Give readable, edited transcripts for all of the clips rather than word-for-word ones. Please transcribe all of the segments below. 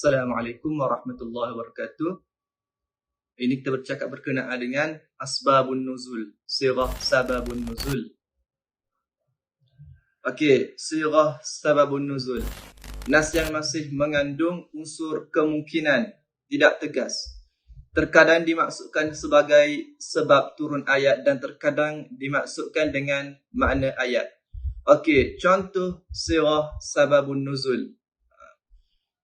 Assalamualaikum warahmatullahi wabarakatuh. Ini kita bercakap berkenaan dengan asbabun nuzul, sirah sababun nuzul. Okey, sirah sababun nuzul. Nas yang masih mengandung unsur kemungkinan, tidak tegas. Terkadang dimaksudkan sebagai sebab turun ayat dan terkadang dimaksudkan dengan makna ayat. Okey, contoh sirah sababun nuzul.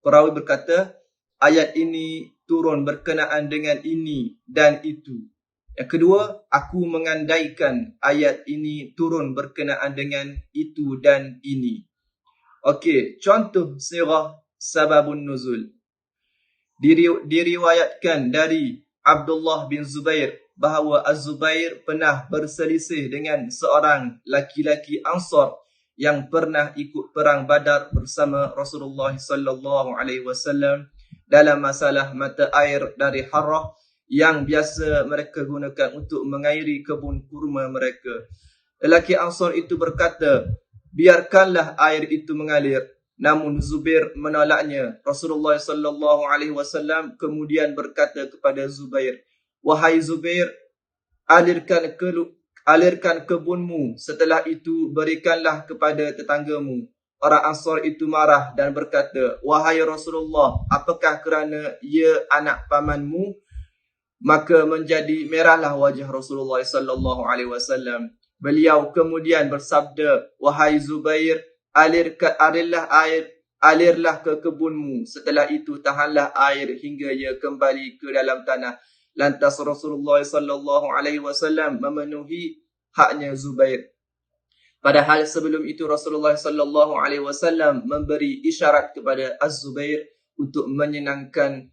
Perawi berkata, ayat ini turun berkenaan dengan ini dan itu. Yang kedua, aku mengandaikan ayat ini turun berkenaan dengan itu dan ini. Okey, contoh sirah sababun nuzul. Diriwayatkan dari Abdullah bin Zubair bahawa Az-Zubair pernah berselisih dengan seorang laki-laki Ansar yang pernah ikut perang Badar bersama Rasulullah sallallahu alaihi wasallam dalam masalah mata air dari Harrah yang biasa mereka gunakan untuk mengairi kebun kurma mereka. Lelaki Ansar itu berkata, biarkanlah air itu mengalir. Namun Zubair menolaknya. Rasulullah sallallahu alaihi wasallam kemudian berkata kepada Zubair, wahai Zubair, alirkan kebunmu, setelah itu berikanlah kepada tetanggamu. Orang Ansar itu marah dan berkata, wahai Rasulullah, apakah kerana ia anak pamanmu? Maka menjadi merahlah wajah Rasulullah sallallahu alaihi wasallam. Beliau kemudian bersabda, wahai Zubair, alirlah ke kebunmu, setelah itu tahanlah air hingga ia kembali ke dalam tanah. Lantas Rasulullah sallallahu alaihi wasallam memenuhi haknya Zubair. Padahal sebelum itu Rasulullah sallallahu alaihi wasallam memberi isyarat kepada Az-Zubair untuk menyenangkan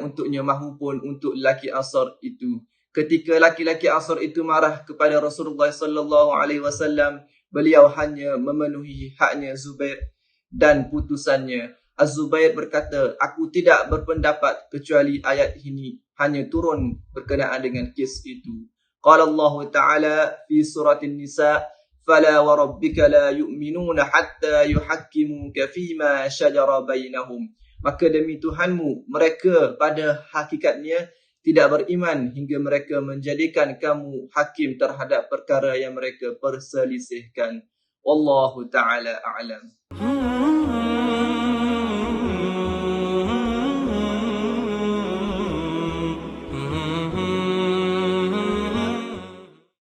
untuknya mahupun untuk lelaki Ansar itu. Ketika laki-laki Ansar itu marah kepada Rasulullah sallallahu alaihi wasallam, beliau hanya memenuhi haknya Zubair dan putusannya. Az-Zubair berkata, aku tidak berpendapat kecuali ayat ini hanya turun berkenaan dengan kes itu. Qala Allah Ta'ala fi surah An-Nisa, fala wa rabbika la yu'minuna hatta yuhakkimuka fima shajara bainahum. Maka demi Tuhanmu, mereka pada hakikatnya tidak beriman hingga mereka menjadikan kamu hakim terhadap perkara yang mereka perselisihkan. Wallahu ta'ala a'lam.